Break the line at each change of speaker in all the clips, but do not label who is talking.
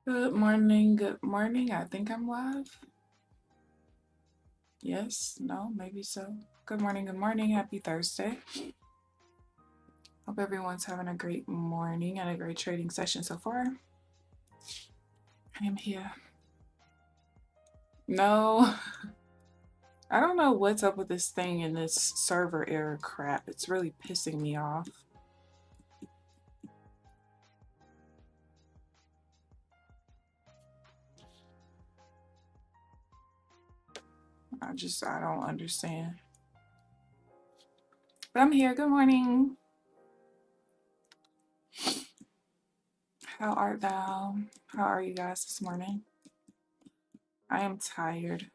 Good morning, good morning. I think I'm live. Yes, no, maybe so. Good morning, happy Thursday. Hope everyone's having a great morning and a great trading session so far. I am here. No, I don't know what's up with this thing and this server error crap. It's really pissing me off. I don't understand. But I'm here. Good morning. How art thou? How are you guys this morning? I am tired.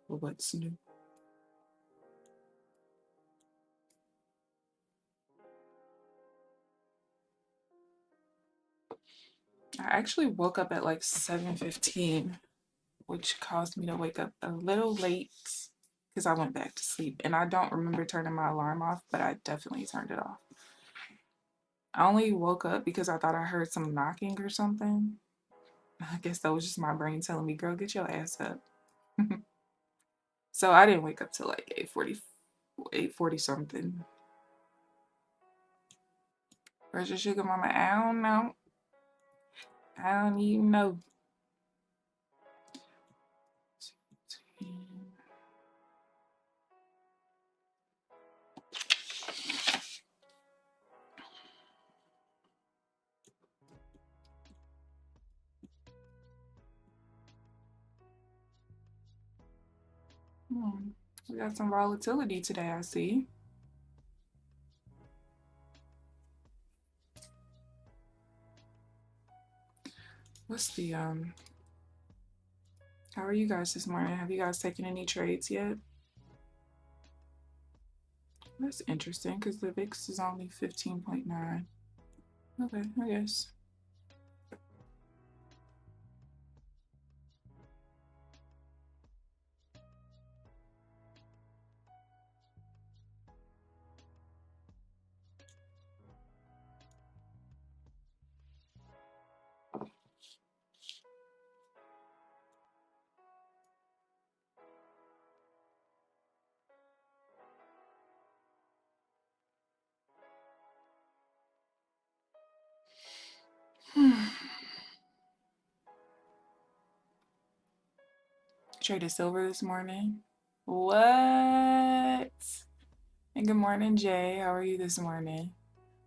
Well, what's new? I actually woke up at like 7:15, which caused me to wake up a little late because I went back to sleep. And I don't remember turning my alarm off, but I definitely turned it off. I only woke up because I thought I heard some knocking or something. I guess that was just my brain telling me, girl, get your ass up. So I didn't wake up till like 8:40 something. Where's your sugar mama? I don't know. I don't even know. We got some volatility today, I see. What's the how are you guys this morning? Have you guys taken any trades yet? That's interesting because the VIX is only 15.9. Okay, I guess. Traded silver this morning. What? And good morning, Jay. How are you this morning?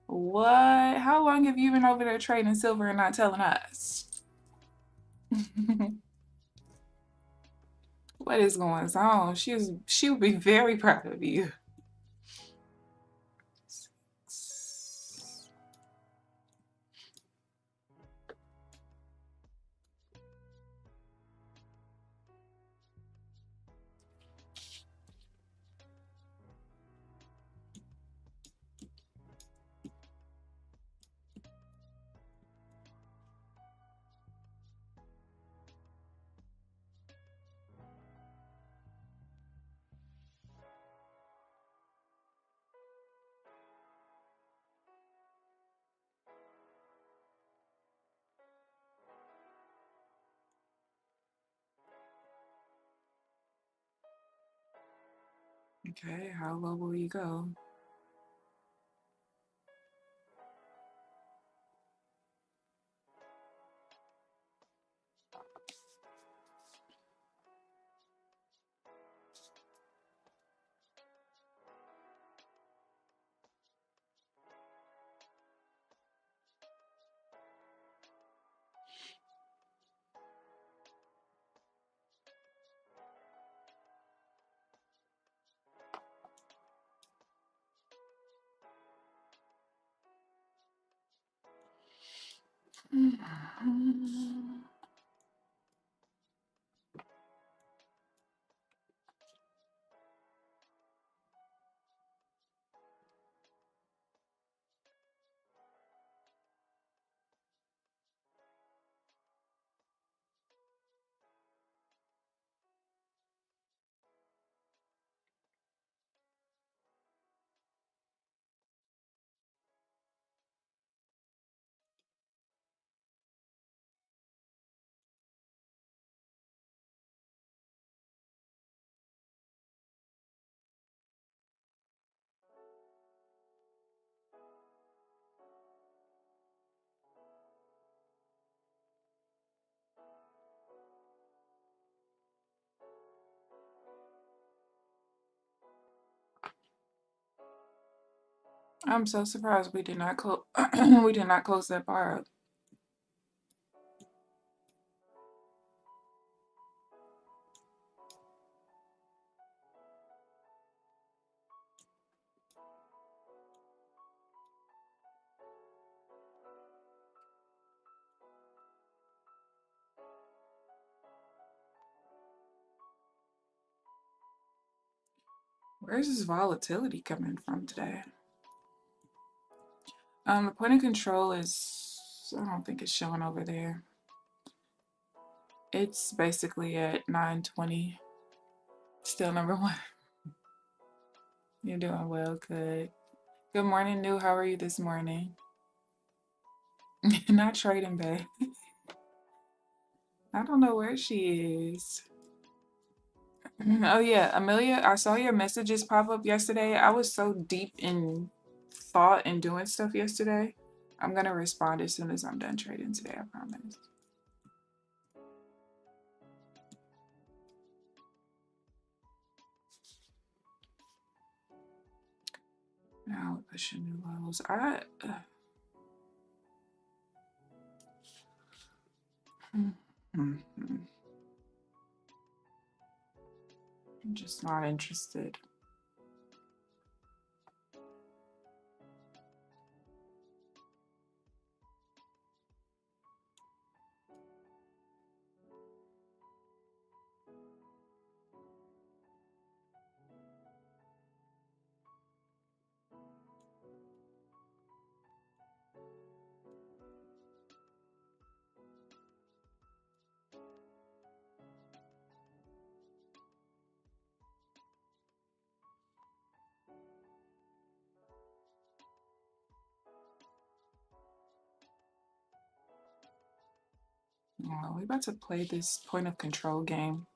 What? How long have you been over there trading silver and not telling us? What is going on? She would be very proud of you. Okay, how low will you go? I'm so surprised we did not close. We did not close that bar up. Where's this volatility coming from today? The point of control is, I don't think it's showing over there. It's basically at 920. Still number one. You're doing well, good. Good morning, New. How are you this morning? Not trading, babe. I don't know where she is. Oh yeah, Amelia, I saw your messages pop up yesterday. I was so deep in thought and doing stuff yesterday. I'm gonna respond as soon as I'm done trading today, I promise. Now pushing new levels. I'm just not interested. Oh, we're about to play this point of control game.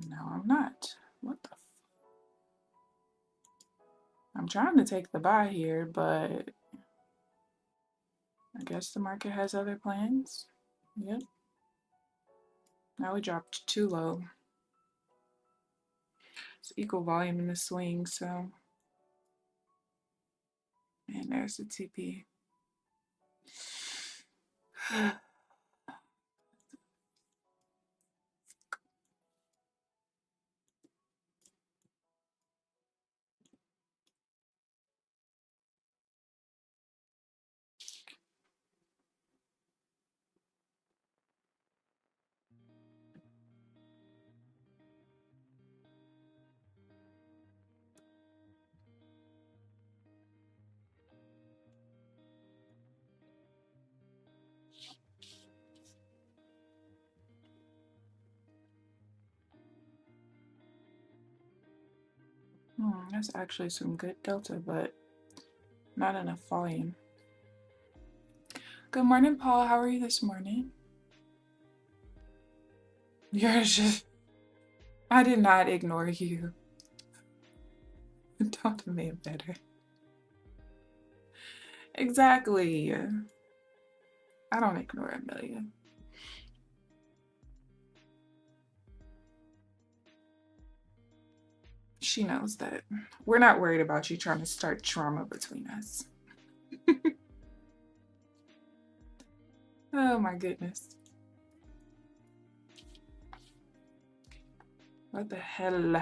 No, I'm not. What the? I'm trying to take the buy here, but I guess the market has other plans. Yep. Now we dropped too low. It's equal volume in the swing, so. And there's the TP. That's actually some good delta, but not enough volume. Good morning, Paul. How are you this morning? You're just... I did not ignore you. Talk to me better. Exactly. I don't ignore Amelia. She knows that. We're not worried about you trying to start drama between us. Oh my goodness. What the hell?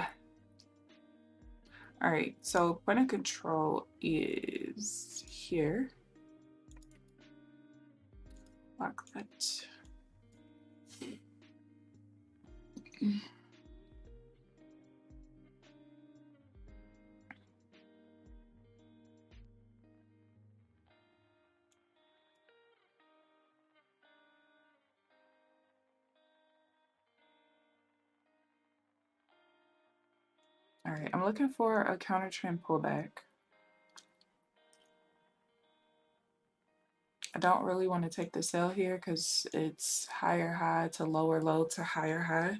All right, so point of control is here. Lock that. All right, I'm looking for a counter trend pullback. I don't really want to take the sell here because it's higher high to lower low to higher high,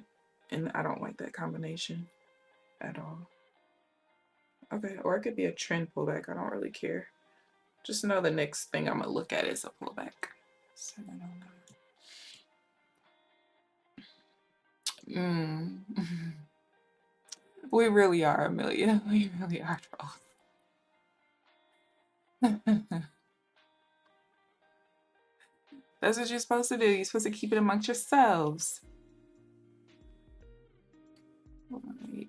and I don't like that combination at all. Okay, or it could be a trend pullback. I don't really care. Just know the next thing I'm gonna look at is a pullback. 709. We really are, Amelia. We really are trolls. That's what you're supposed to do. You're supposed to keep it amongst yourselves. Right.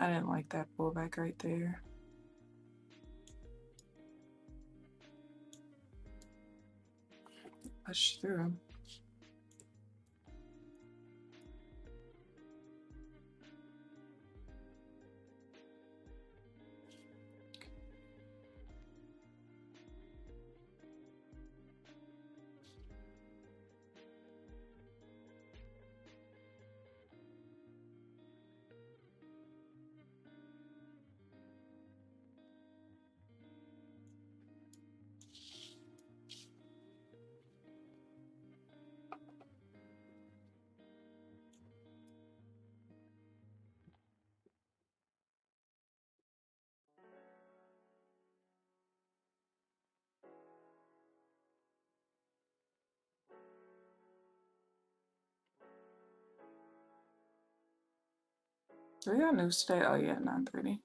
I didn't like that pullback right there. Push through. Do we got news today? Oh yeah, 9:30.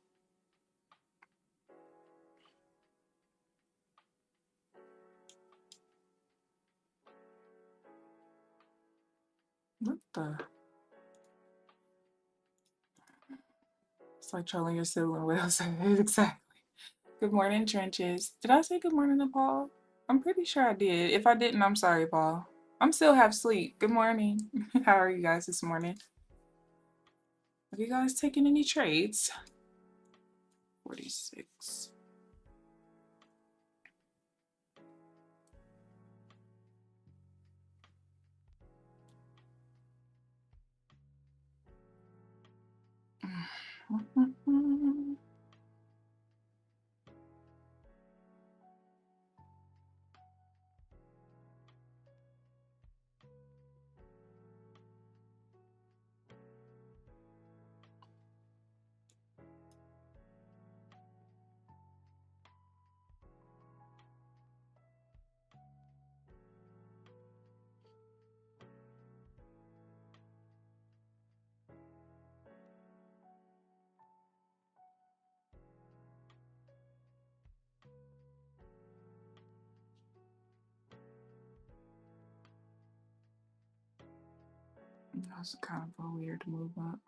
What the? It's like trolling your sibling whales. Exactly. Good morning, trenches. Did I say good morning to Paul? I'm pretty sure I did. If I didn't, I'm sorry, Paul. I'm still half asleep. Good morning. How are you guys this morning? Have you guys taken any trades? 46. That was kind of a weird move up.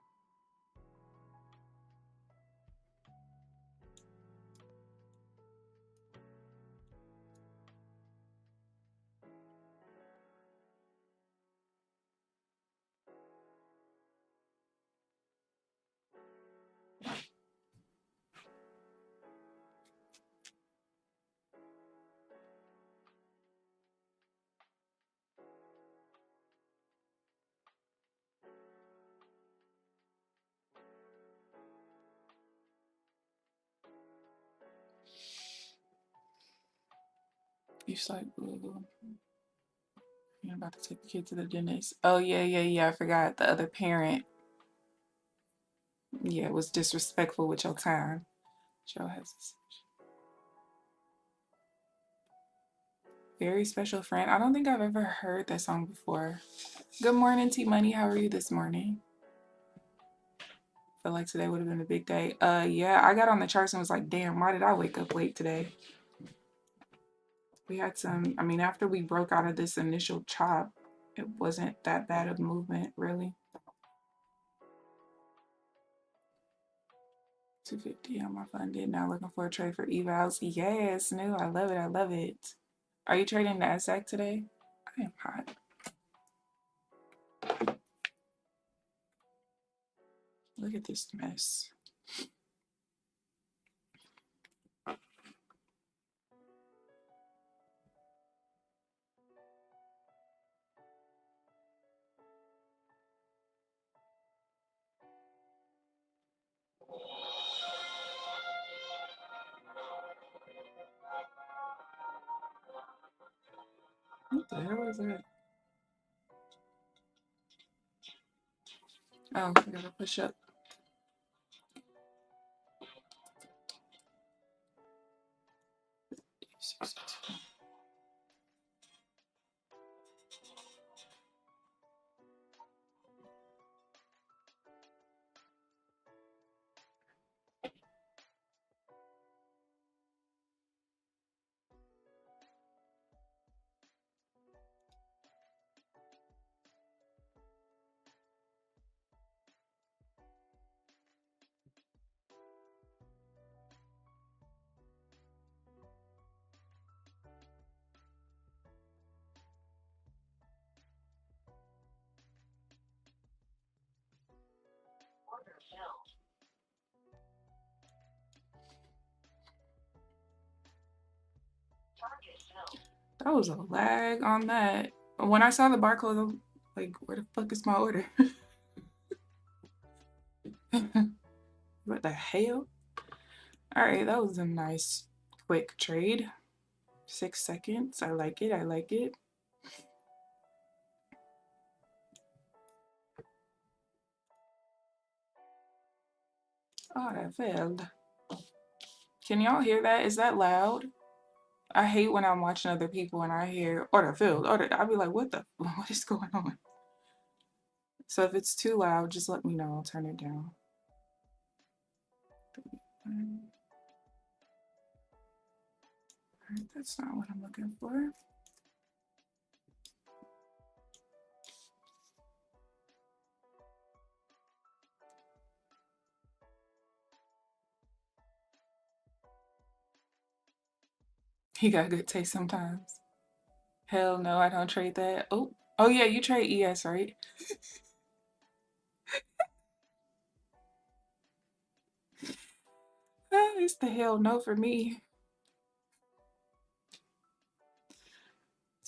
You like, you're about to take the kid to the dentist. Oh, yeah. I forgot the other parent. Yeah, was disrespectful with your time. Joe has this. Very special friend. I don't think I've ever heard that song before. Good morning, T Money. How are you this morning? Feel like today would have been a big day. Yeah, I got on the charts and was like, damn, why did I wake up late today? We had some, I mean, after we broke out of this initial chop, it wasn't that bad of movement, really. 250 on my funded. Now looking for a trade for evals. Yes, new. I love it. I love it. Are you trading Nasdaq today? I am hot. Look at this mess. What the hell is that? Oh, I gotta push up. That was a lag on that. When I saw the barcode, I'm like, where the fuck is my order? What the hell? Alright, that was a nice quick trade. 6 seconds. I like it. I like it. Oh, that failed. Can y'all hear that? Is that loud? I hate when I'm watching other people and I hear order filled, order. I'll be like, what is going on? So if it's too loud, just let me know. I'll turn it down. Alright, that's not what I'm looking for. He got good taste sometimes. Hell no, I don't trade that. Oh yeah, you trade ES, right? It's the hell no for me.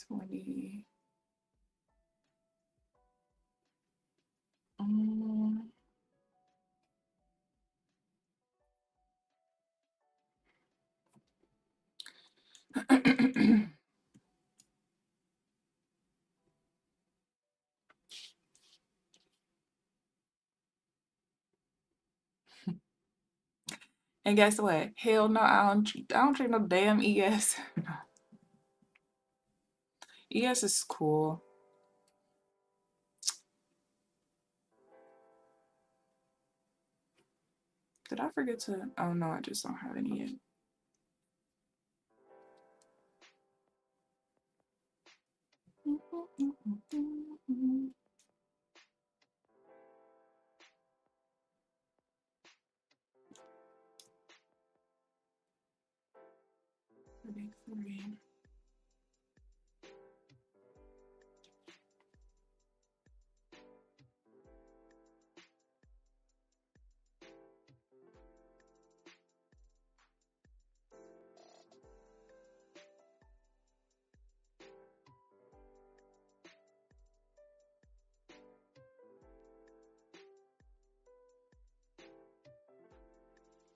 20. And guess what? Hell no, I don't trade no damn ES. ES is cool. Did I forget to? Oh no, I just don't have any yet.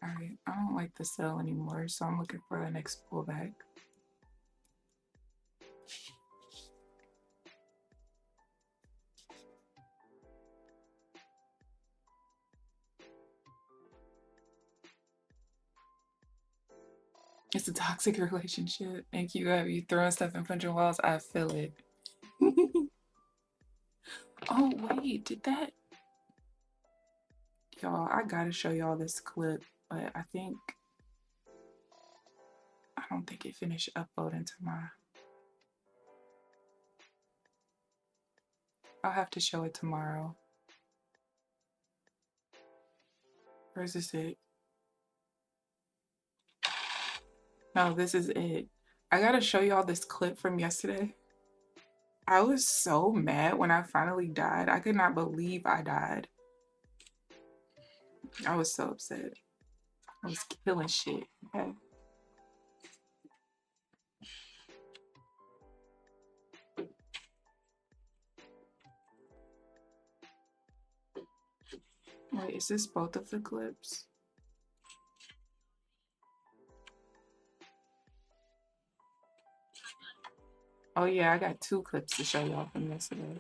Alright, I don't like the sell anymore, so I'm looking for the next pullback. It's a toxic relationship. Thank you. You throwing stuff in front of your walls. I feel it. Oh wait, did that? Y'all, I gotta show y'all this clip, but I don't think it finished uploading to my. I'll have to show it tomorrow. Or is this it? No, this is it. I gotta show y'all this clip from yesterday. I was so mad when I finally died. I could not believe I died. I was so upset. I was killing shit. Okay. Wait, is this both of the clips? Oh yeah, I got 2 clips to show y'all from yesterday.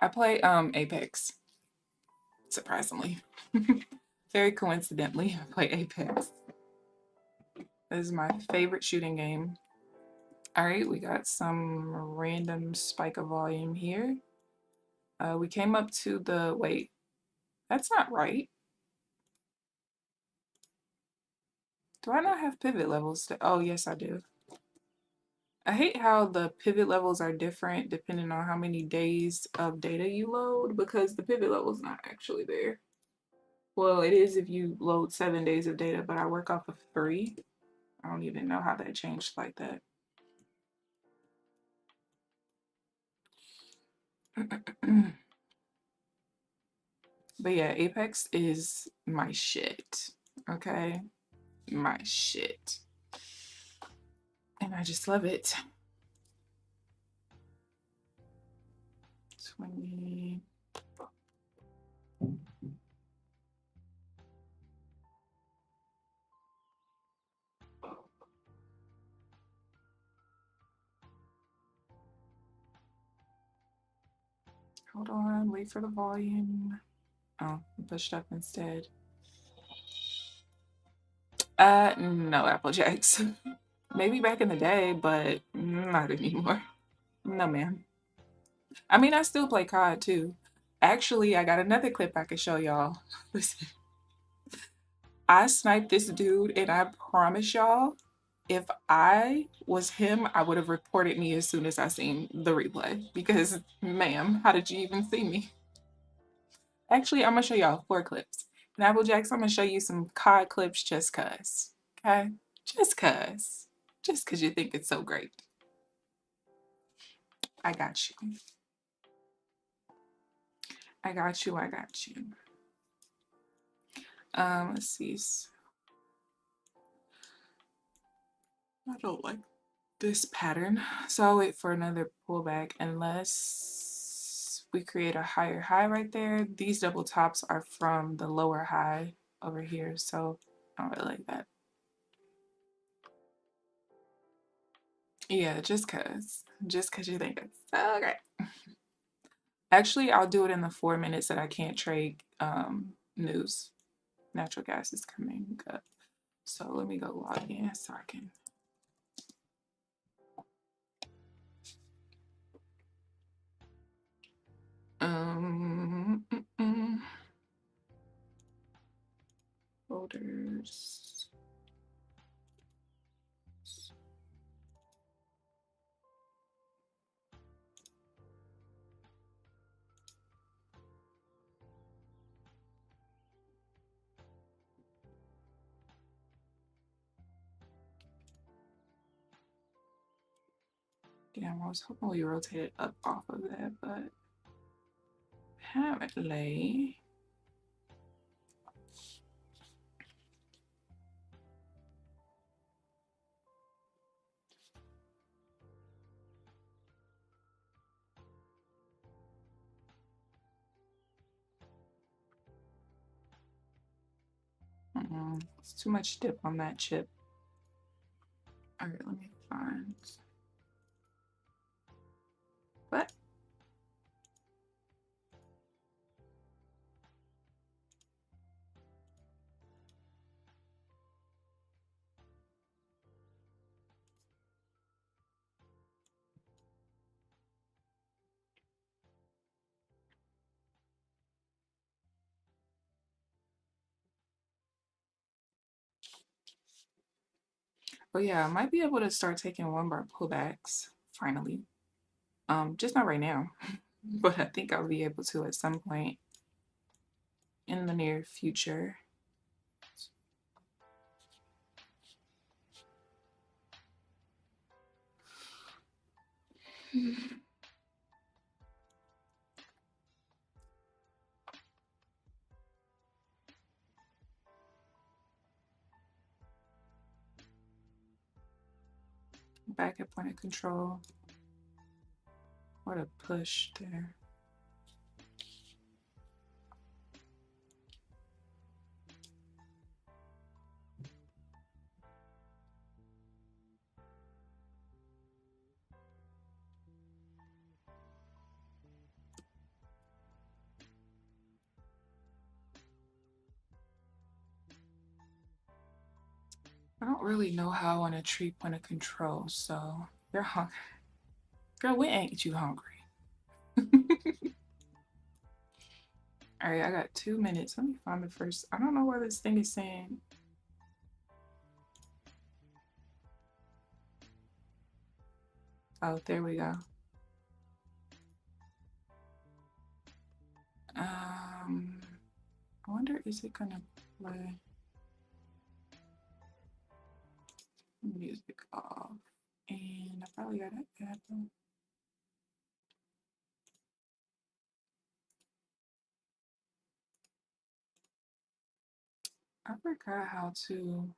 I play Apex, surprisingly. Very coincidentally, I play Apex. This is my favorite shooting game. All right, we got some random spike of volume here. We came up to the, wait, that's not right. Do I not have pivot levels? Oh, yes, I do. I hate how the pivot levels are different depending on how many days of data you load, because the pivot level is not actually there. Well, it is if you load 7 days of data, but I work off of 3. I don't even know how that changed like that. But yeah, Apex is my shit. Okay? My shit. And I just love it. 20. Hold on, wait for the volume. Oh, pushed up instead. No Apple Jacks. Maybe back in the day, but not anymore. No, ma'am. I mean, I still play COD too. Actually, I got another clip I can show y'all. Listen, I sniped this dude, and I promise y'all, if I was him, I would have reported me as soon as I seen the replay. Because, ma'am, how did you even see me? Actually, I'm gonna show y'all 4 clips. And Apple Jacks, I'm gonna show you some COD clips just cuz. Okay? Just cuz. Just cuz you think it's so great. I got you. I got you. I got you. Let's see. I don't like this pattern, so I'll wait for another pullback unless we create a higher high right there. These double tops are from the lower high over here, so I don't really like that. Yeah, just cause you think it's so great. Actually, I'll do it in the 4 minutes that I can't trade news. Natural gas is coming up, so let me go log in so I can. Folders. Damn, I was hoping we rotated up off of that, but apparently. It's too much dip on that chip. All right, let me find. What? Oh yeah, I might be able to start taking 1 bar pullbacks finally. Just not right now. but I think I'll be able to at some point in the near future. Back at point of control. What a push there. I don't really know how I want to treat point of control, so they're hungry. Girl, when ain't you hungry? All right, I got 2 minutes. Let me find the first. I don't know where this thing is saying. Oh, there we go. I wonder, is it gonna play music off? And I probably gotta add them. I forgot how to.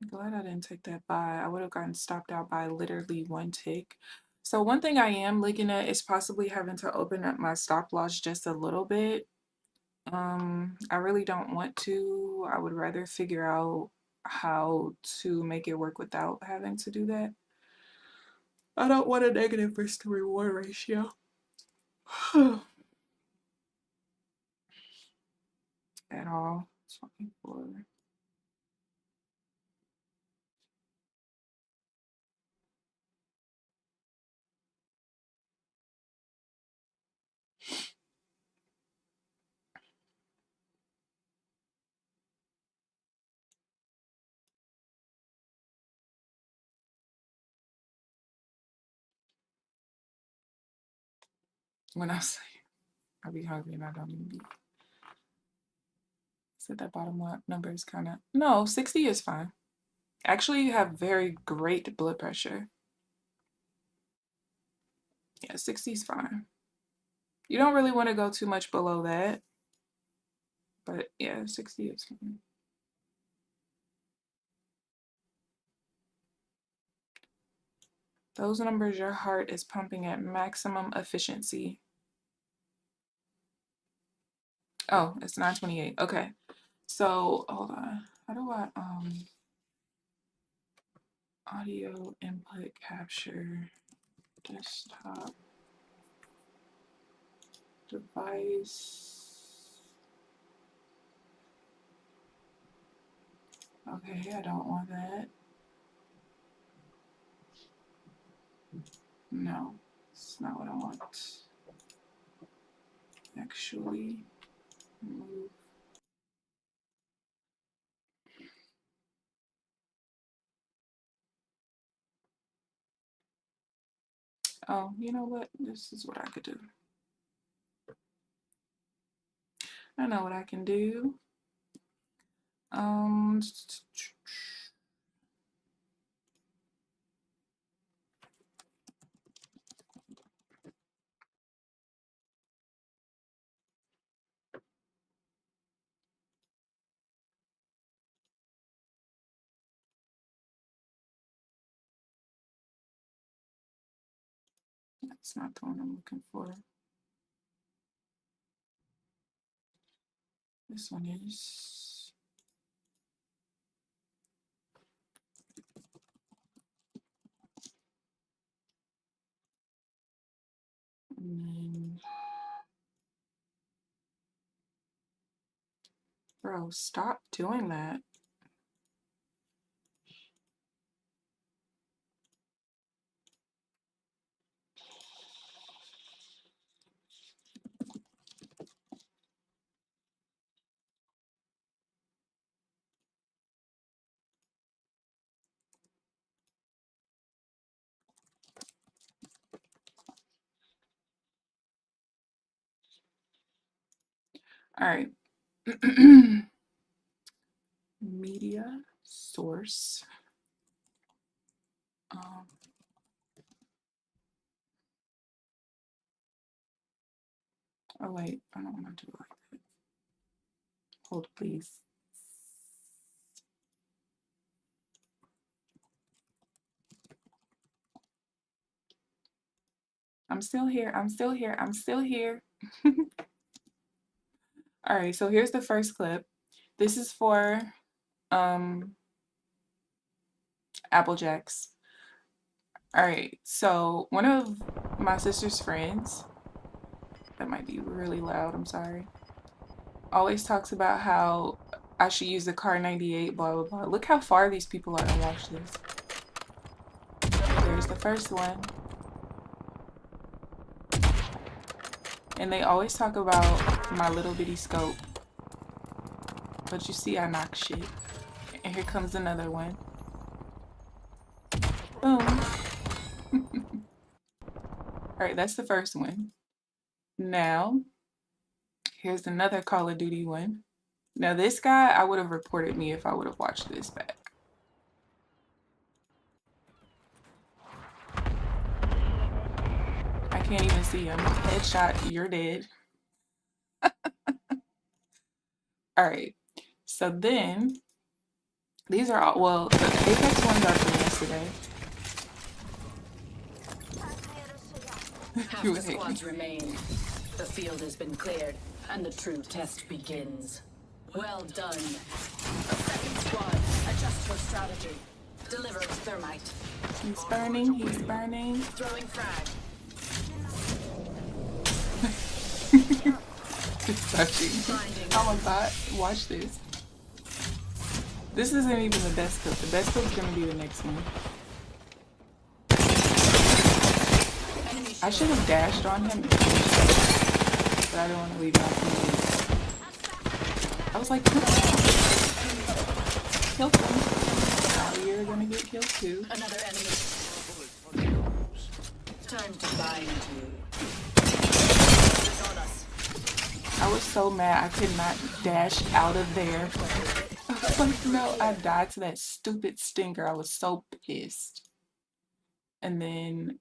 I'm glad I didn't take that buy. I would have gotten stopped out by literally 1 tick. So one thing I am looking at is possibly having to open up my stop loss just a little bit. I really don't want to. I would rather figure out how to make it work without having to do that. I don't want a negative risk to reward ratio. At all. 24. When I say I be hungry and I don't even be. Said that bottom number is kind of, no, 60 is fine. Actually, you have very great blood pressure. Yeah, 60 is fine. You don't really want to go too much below that. But yeah, 60 is fine. Those numbers, your heart is pumping at maximum efficiency. Oh, it's 928. Okay. So hold on. How do I audio input capture desktop device? Okay, I don't want that. No, it's not what I want. Actually, move. Oh, you know what? This is what I could do. I know what I can do. That's not the one I'm looking for. This one is. And then, bro, stop doing that. All right. Media source. Oh wait, I don't want to do it like that. Hold please. I'm still here. I'm still here. I'm still here. All right, so here's the first clip. This is for Apple Jacks. All right, so one of my sister's friends, that might be really loud, I'm sorry, always talks about how I should use the car 98, blah, blah, blah. Look how far these people are and watch this. There's the first one. And they always talk about my little bitty scope. But you see, I knock shit. And here comes another one. Boom. Alright, that's the first one. Now, here's another Call of Duty one. Now, this guy, I would have reported me if I would have watched this back. I can't even see him. Headshot, you're dead. Alright, so then, these are all, well, the Apex ones are from yesterday.
Half the squads remain. The field has been cleared, and the true test begins. Well done. Second squad, adjust your strategy. Deliver its thermite.
He's burning, he's burning.
Throwing frag.
It's touching. Oh my god, watch this. This isn't even the best clip. The best clip is going to be the next one. I should have dashed on him, but I don't want to leave him out. I was like, kill him. Now you're gonna get killed too.
Another enemy. Time to bind you.
I was so mad I could not dash out of there. I was like, no, I died to that stupid stinger. I was so pissed. And then,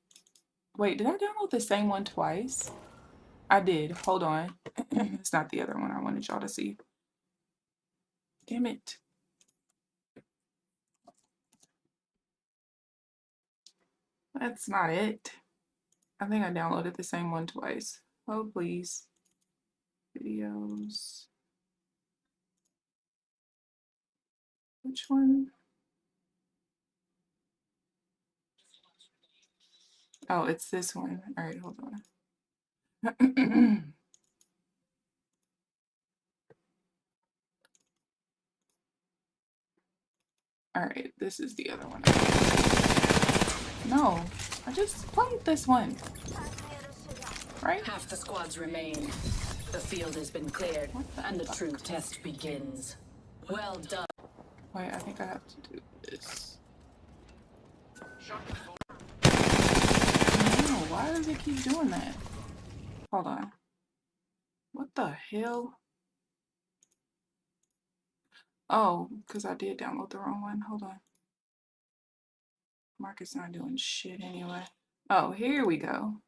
wait, did I download the same one twice? I did. Hold on. It's not the other one I wanted y'all to see. Damn it. That's not it. I think I downloaded the same one twice. Oh, please. Videos. Which one? Oh, it's this one. All right, hold on. All right, this is the other one. No, I just played this one. Right?
Half the squads remain. The field has been cleared, and the true test begins. Well done.
Wait, I think I have to do this. No, why does it keep doing that? Hold on. What the hell? Oh, because I did download the wrong one. Hold on. Market's not doing shit anyway. Oh, here we go.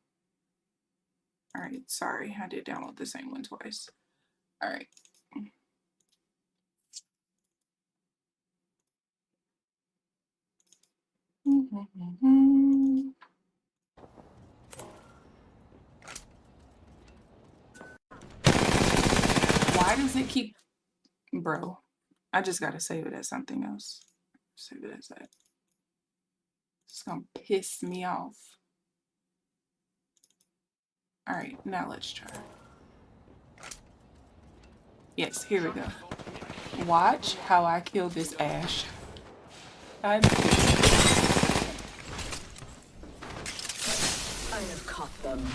All right, sorry. I did download the same one twice. All right. Why does it keep... Bro, I just gotta save it as something else. Save it as that. It's gonna piss me off. All right, now let's try. Yes, here we go. Watch how I kill this Ash.
I have caught them.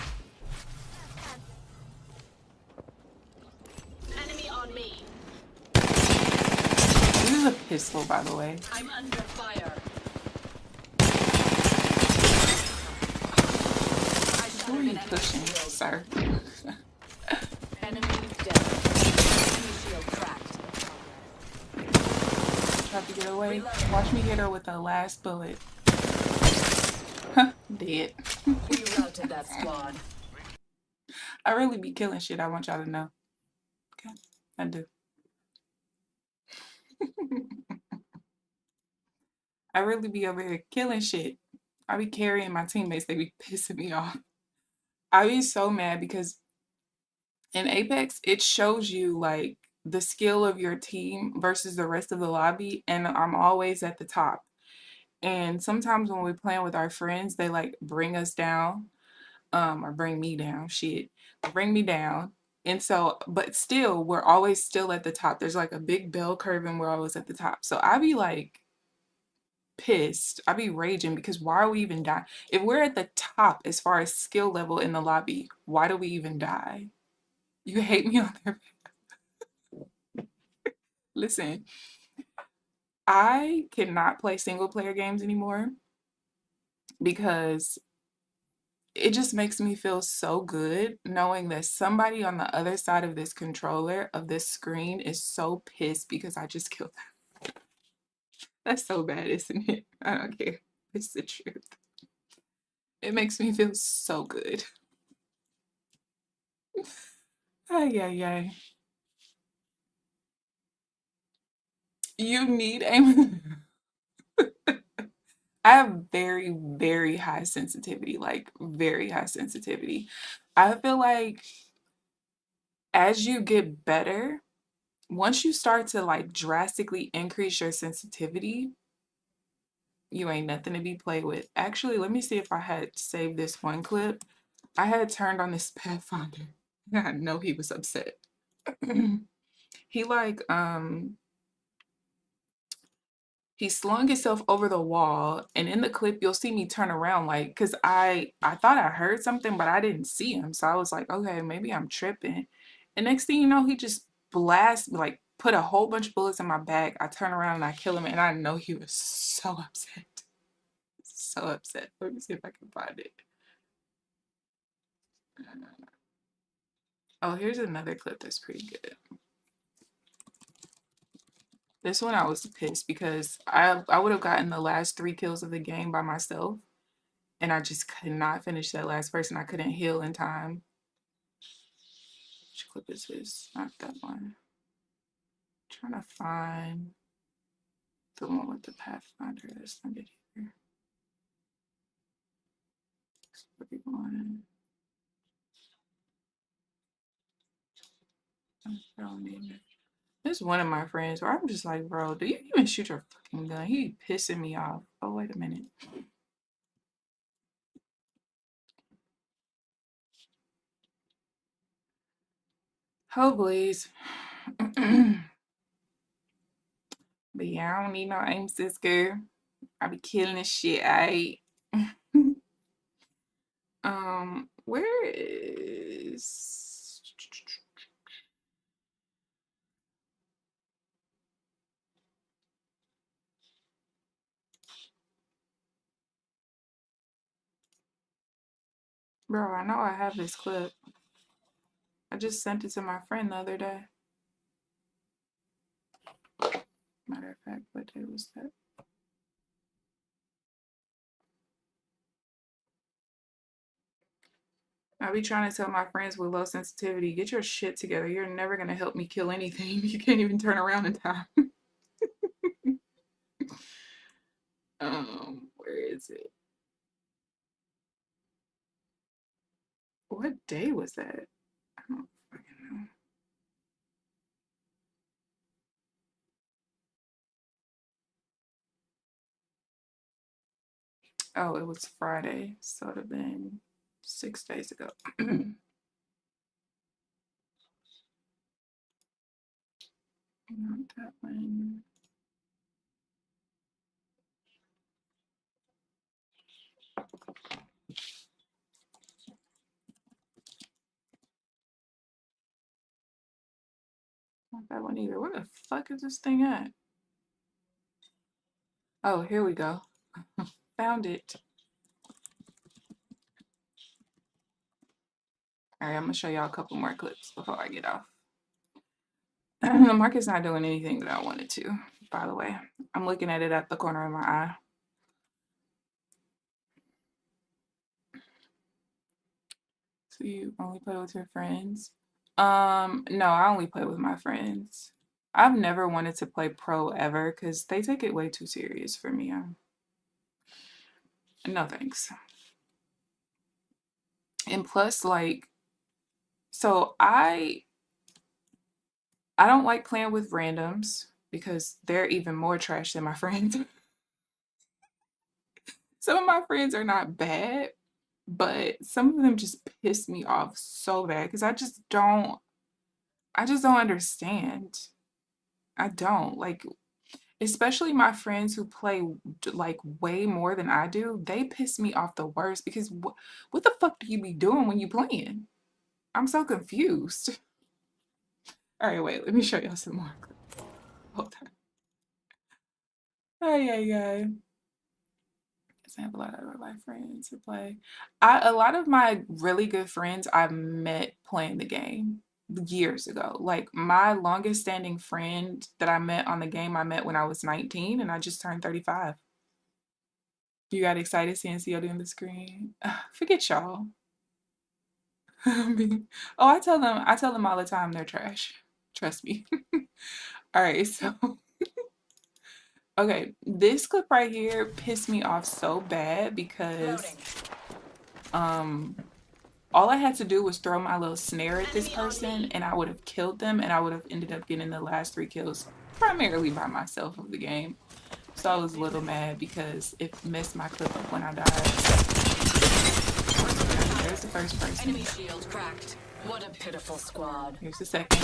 Enemy on me.
This is a pistol, by the way.
I'm under fire.
Who are you pushing, sir?
Enemy dead.
way. Watch me hit her with the last bullet. Dead.
We routed that squad.
I really be killing shit, I want y'all to know. Okay, I do. I really be over here killing shit. I be carrying my teammates, they be pissing me off. I be so mad because in Apex, it shows you like the skill of your team versus the rest of the lobby, and I'm always at the top. And sometimes when we're playing with our friends, they like bring us down, or bring me down, shit, bring me down. And so, but still, we're always still at the top. There's like a big bell curve and we're always at the top. So I be like pissed. I be raging because why are we even die? If we're at the top as far as skill level in the lobby, why do we even die? You hate me on there. Listen, I cannot play single player games anymore because it just makes me feel so good knowing that somebody on the other side of this controller, of this screen, is so pissed because I just killed them. That's so bad, isn't it? I don't care. It's the truth. It makes me feel so good. Ay, ay, ay. You need aim. I have very, very high sensitivity, like very high sensitivity. I feel like as you get better, once you start to like drastically increase your sensitivity, you ain't nothing to be played with. Actually, let me see if I had saved this one clip. I had turned on this Pathfinder. I know he was upset. He like he slung himself over the wall, and in the clip you'll see me turn around like because I thought I heard something but I didn't see him, so I was like, okay, maybe I'm tripping. And next thing you know, he just like put a whole bunch of bullets in my back. I turn around and I kill him, and I know he was so upset. So upset. Let me see if I can find it. Oh, here's another clip that's pretty good. This one I was pissed because I would have gotten the last 3 kills of the game by myself, and I just could not finish that last person. I couldn't heal in time. Which clip is this? Not that one. I'm trying to find the one with the Pathfinder. That's not it here. 41. There's one of my friends where I'm just like, bro, do you even shoot your fucking gun? He pissing me off. Oh, wait a minute. Oh, please. But yeah, I don't need no aim assist, girl. I be killing this shit. Where is... Bro, I know I have this clip. I just sent it to my friend the other day. Matter of fact, what day was that? I be trying to tell my friends with low sensitivity, get your shit together. You're never gonna help me kill anything. You can't even turn around in time. Where is it? What day was that? I don't fucking know. Oh, it was Friday, so it would have been 6 days ago. Not that one. Not that one either. Where the fuck is this thing at? Oh, here we go. Found it. All right, I'm gonna show y'all a couple more clips before I get off. The market's not doing anything that I wanted to, by the way. I'm looking at it at the corner of my eye. So you only play with your friends? No, I only play with my friends. I've never wanted to play pro ever because they take it way too serious for me. No thanks. And plus, like, so I don't like playing with randoms because they're even more trash than my friends. Some of my friends are not bad, but some of them just piss me off so bad because I just don't understand. I don't like, especially my friends who play like way more than I do. They piss me off the worst because what the fuck do you be doing when you playing? I'm so confused. All right, wait, let me show y'all some more. Hold on. Ay. I have a lot of real life friends to play. A lot of my really good friends I met playing the game years ago. Like my longest standing friend that I met on the game, I met when I was 19 and I just turned 35. You got excited seeing COD on the screen? Forget y'all. Oh, I tell them all the time they're trash. Trust me. All right, so okay, this clip right here pissed me off so bad because all I had to do was throw my little snare at this person and I would have killed them and I would have ended up getting the last 3 kills primarily by myself of the game. So I was a little mad because it messed my clip up when I died. There's the first person.
Enemy shield cracked. What a pitiful squad.
Here's the second.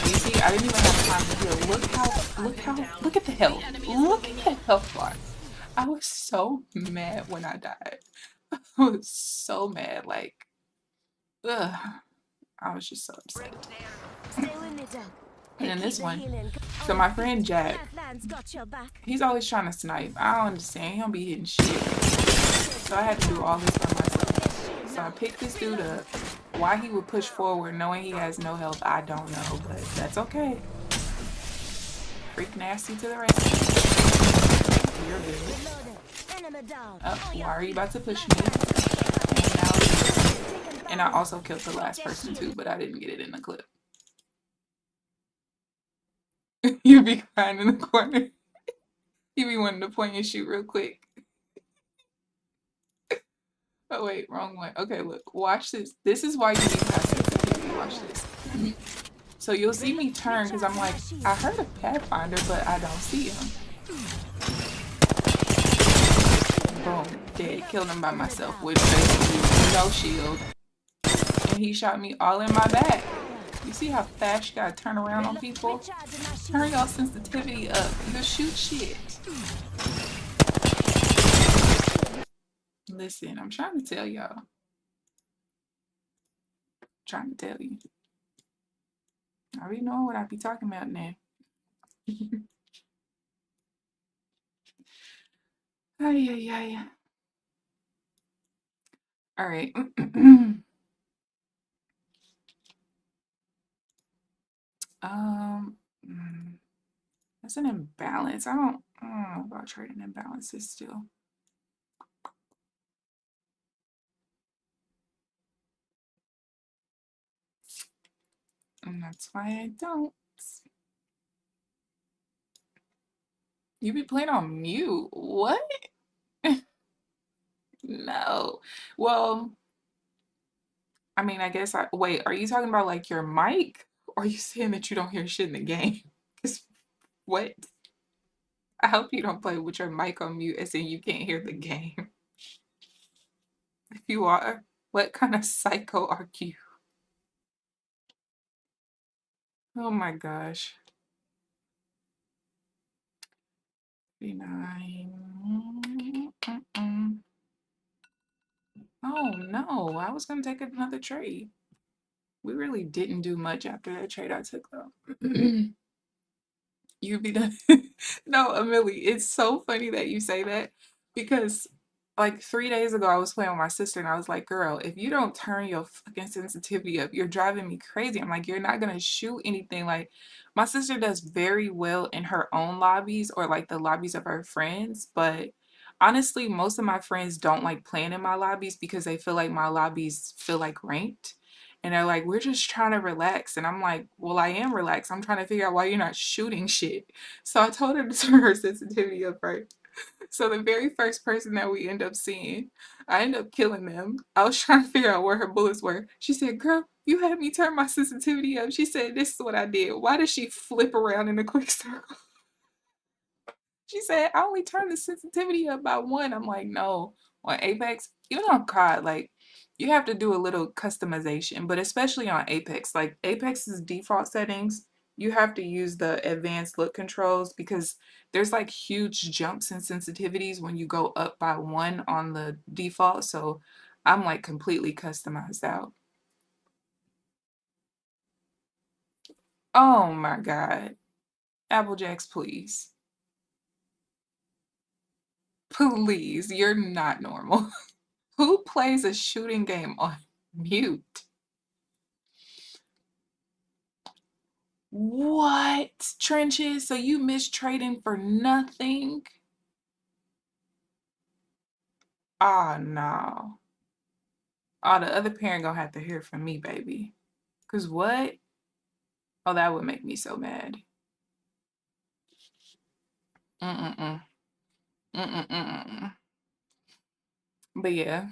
You see, I didn't even have time to heal. Look at the health. Look at the health bar. I was so mad when I died. I was so mad, like, ugh. I was just so upset. And then this one, so my friend Jack, he's always trying to snipe. I don't understand. He don't be hitting shit. So I had to do all this by myself. So I picked this dude up. Why he would push forward knowing he has no health, I don't know, but that's okay. Freak nasty to the rescue. You're good. Oh, why are you about to push me? And I also killed the last person too, but I didn't get it in the clip. You be crying in the corner. You be wanting to point and shoot real quick. Oh wait, wrong one. Okay, look, watch this. This is why you need passive sensitivity. Watch this. So you'll see me turn because I'm like, I heard a Pathfinder, but I don't see him. Boom, dead. Killed him by myself with basically no shield. And he shot me all in my back. You see how fast you gotta turn around on people? Turn y'all sensitivity up. You'll shoot shit. Listen, I'm trying to tell y'all. Trying to tell you. I already know what I be talking about now. Ay. All right. That's an imbalance. I don't know about trading imbalances still. And that's why I don't. You be playing on mute. What? No. Well, I mean, I guess wait, are you talking about like your mic? Or are you saying that you don't hear shit in the game? 'Cause what? I hope you don't play with your mic on mute as in you can't hear the game. If you are, what kind of psycho are you? Oh my gosh. 39. Oh no, I was gonna take another trade. We really didn't do much after that trade I took though. You'd be done. No, Amelie, it's so funny that you say that because like 3 days ago, I was playing with my sister and I was like, girl, if you don't turn your fucking sensitivity up, you're driving me crazy. I'm like, you're not gonna shoot anything. Like, my sister does very well in her own lobbies or like the lobbies of her friends, but honestly, most of my friends don't like playing in my lobbies because they feel like my lobbies feel like ranked. And they're like, we're just trying to relax. And I'm like, well, I am relaxed. I'm trying to figure out why you're not shooting shit. So I told her to turn her sensitivity up, right? So the very first person that we end up seeing, I end up killing them. I was trying to figure out where her bullets were. She said, girl, you had me turn my sensitivity up. She said, this is what I did. Why does she flip around in a quick circle? She said, I only turned the sensitivity up by 1. I'm like, no. On Apex, even on COD, like, you have to do a little customization, but especially on Apex. Like, Apex's default settings, you have to use the advanced look controls because there's like huge jumps in sensitivities when you go up by 1 on the default. So I'm like completely customized out. Oh my God. Applejacks, please. Please, you're not normal. Who plays a shooting game on mute? What? Trenches? So you missed trading for nothing? Oh, no. Oh, the other parent gonna have to hear from me, baby. Cause what? Oh, that would make me so mad. Mm-mm-mm. Mm-mm-mm. But yeah,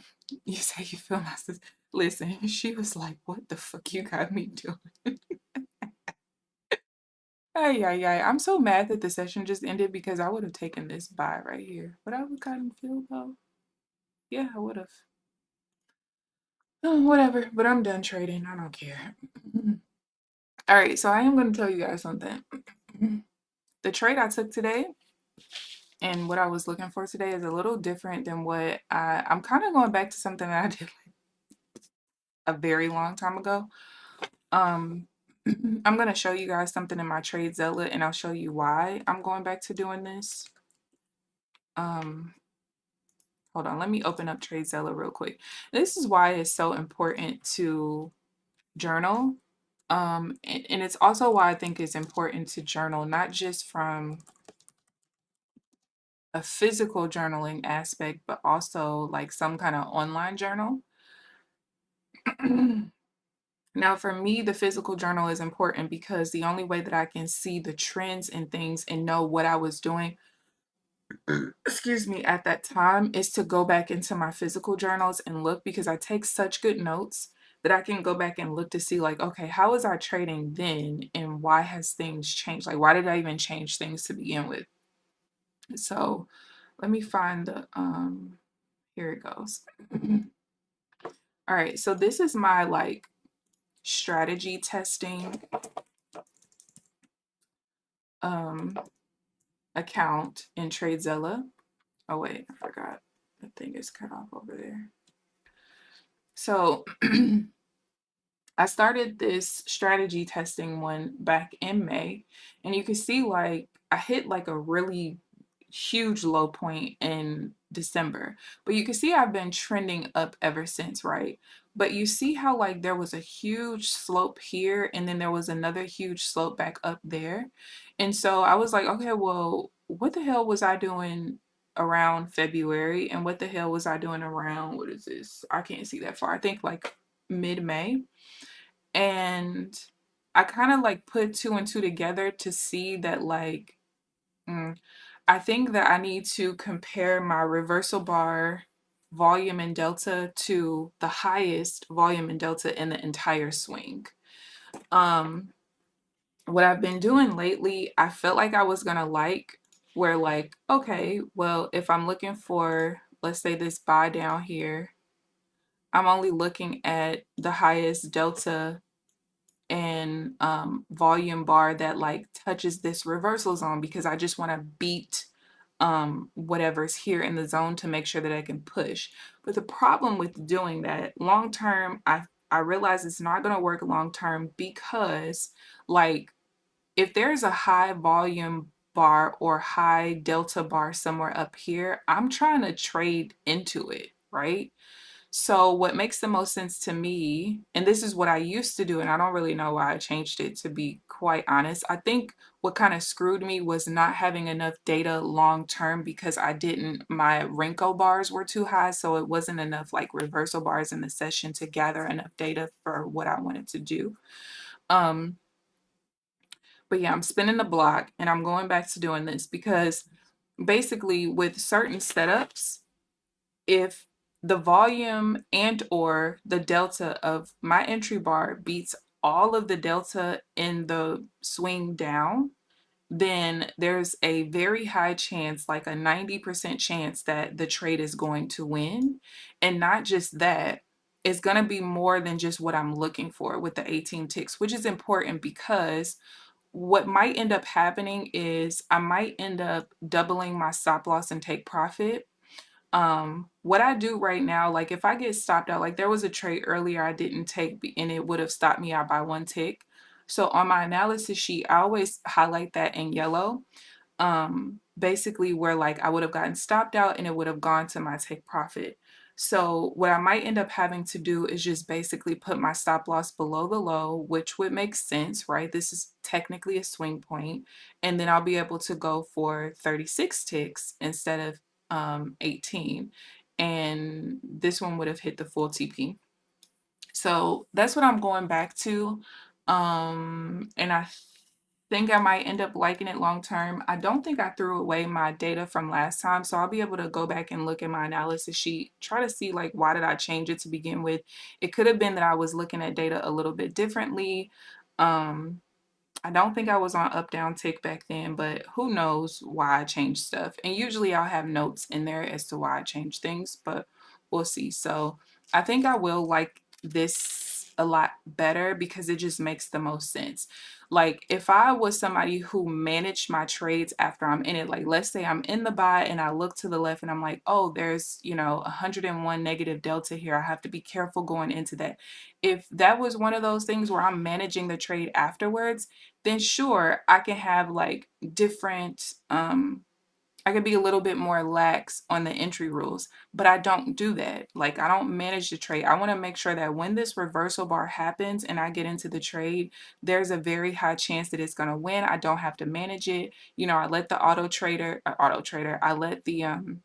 you say you feel my sister. Listen, she was like, what the fuck you got me doing? Ay, ay, ay. I'm so mad that the session just ended because I would have taken this buy right here. Would I have gotten filled though? Yeah, I would have. Oh, whatever, but I'm done trading. I don't care. All right, so I am going to tell you guys something. The trade I took today and what I was looking for today is a little different than what I'm kind of going back to something that I did like a very long time ago. Um, I'm going to show you guys something in my trade Zella and I'll show you why I'm going back to doing this. Hold on, let me open up Trade Zella real quick. This is why it's so important to journal. And it's also why I think it's important to journal, not just from a physical journaling aspect, but also like some kind of online journal. Now, for me, the physical journal is important because the only way that I can see the trends and things and know what I was doing, excuse me, at that time is to go back into my physical journals and look because I take such good notes that I can go back and look to see like, okay, how was I trading then and why has things changed? Like, why did I even change things to begin with? So let me find the, here it goes. All right, so this is my like strategy testing account in TradeZella. Oh wait, I forgot. The thing is cut off over there. So I started this strategy testing one back in May, and you can see like I hit like a really huge low point in December. But you can see I've been trending up ever since, right? But you see how like there was a huge slope here and then there was another huge slope back up there. And so I was like, okay, well, what the hell was I doing around February and what the hell was I doing around, what is this? I can't see that far. I think like mid-May. And I kind of like put 2 and 2 together to see that like I think that I need to compare my reversal bar volume and delta to the highest volume and delta in the entire swing. Um, what I've been doing lately, I felt like I was gonna like where like, okay, well, if I'm looking for, let's say this buy down here, I'm only looking at the highest delta and volume bar that like touches this reversal zone because I just want to beat whatever's here in the zone to make sure that I can push. But the problem with doing that long term, I realize it's not going to work long term because like if there's a high volume bar or high delta bar somewhere up here, I'm trying to trade into it, right? So what makes the most sense to me, and this is what I used to do, and I don't really know why I changed it, to be quite honest. I think what kind of screwed me was not having enough data long term, because my Renko bars were too high, so it wasn't enough like reversal bars in the session to gather enough data for what I wanted to do. Um, but yeah, I'm spinning the block and I'm going back to doing this because basically with certain setups, if the volume and or the delta of my entry bar beats all of the delta in the swing down, then there's a very high chance, like a 90% chance, that the trade is going to win. And not just that, it's going to be more than just what I'm looking for with the 18 ticks, which is important because what might end up happening is I might end up doubling my stop loss and take profit. What I do right now, like if I get stopped out, like there was a trade earlier I didn't take and it would have stopped me out by 1 tick. So on my analysis sheet, I always highlight that in yellow. Basically where like I would have gotten stopped out and it would have gone to my take profit. So what I might end up having to do is just basically put my stop loss below the low, which would make sense, right? This is technically a swing point, and then I'll be able to go for 36 ticks instead of 18, and this one would have hit the full TP. So that's what I'm going back to. And I think I might end up liking it long term. I don't think I threw away my data from last time, so I'll be able to go back and look at my analysis sheet, try to see like why did I change it to begin with. It could have been that I was looking at data a little bit differently. Um, I don't think I was on up down tick back then, but who knows why I changed stuff. And usually I'll have notes in there as to why I changed things, but we'll see. So I think I will like this a lot better because it just makes the most sense. Like if I was somebody who managed my trades after I'm in it, like let's say I'm in the buy and I look to the left and I'm like, oh, there's, 101 negative delta here. I have to be careful going into that. If that was one of those things where I'm managing the trade afterwards, then sure, I can have like different, I could be a little bit more lax on the entry rules, but I don't do that. Like I don't manage the trade. I want to make sure that when this reversal bar happens and I get into the trade, there's a very high chance that it's going to win. I don't have to manage it. I let the I let the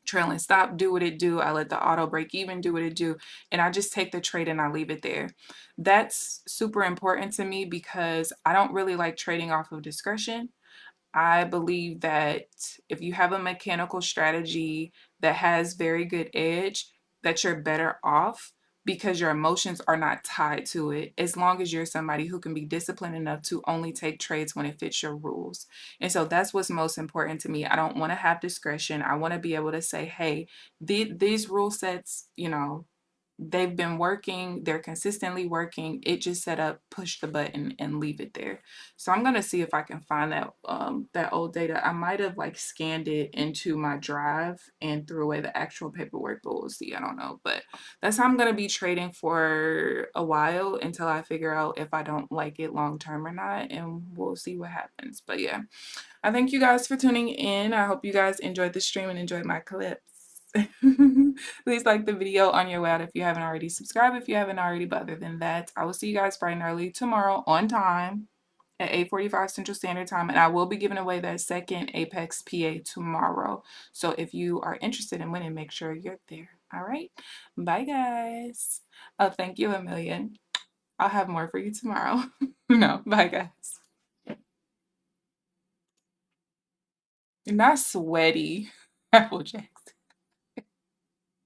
trailing stop do what it do. I let the auto break even do what it do, and I just take the trade and I leave it there. That's super important to me because I don't really like trading off of discretion. I believe that if you have a mechanical strategy that has very good edge, that you're better off because your emotions are not tied to it, as long as you're somebody who can be disciplined enough to only take trades when it fits your rules. And so that's what's most important to me. I don't want to have discretion. I want to be able to say, hey, these rule sets, they've been working, they're consistently working. It just set up, push the button and leave it there. So I'm gonna see if I can find that old data. I might have like scanned it into my drive and threw away the actual paperwork, but we'll see. I don't know. But that's how I'm gonna be trading for a while until I figure out if I don't like it long term or not, and we'll see what happens. But yeah, I thank you guys for tuning in. I hope you guys enjoyed the stream and enjoyed my clips. Please like the video on your way out if you haven't already. Subscribe if you haven't already. But other than that, I will see you guys bright and early tomorrow on time at 8:45 Central Standard Time. And I will be giving away that second Apex PA tomorrow. So if you are interested in winning, make sure you're there. All right. Bye, guys. Oh, thank you a million. I'll have more for you tomorrow. No, bye, guys. Not sweaty. Applejack.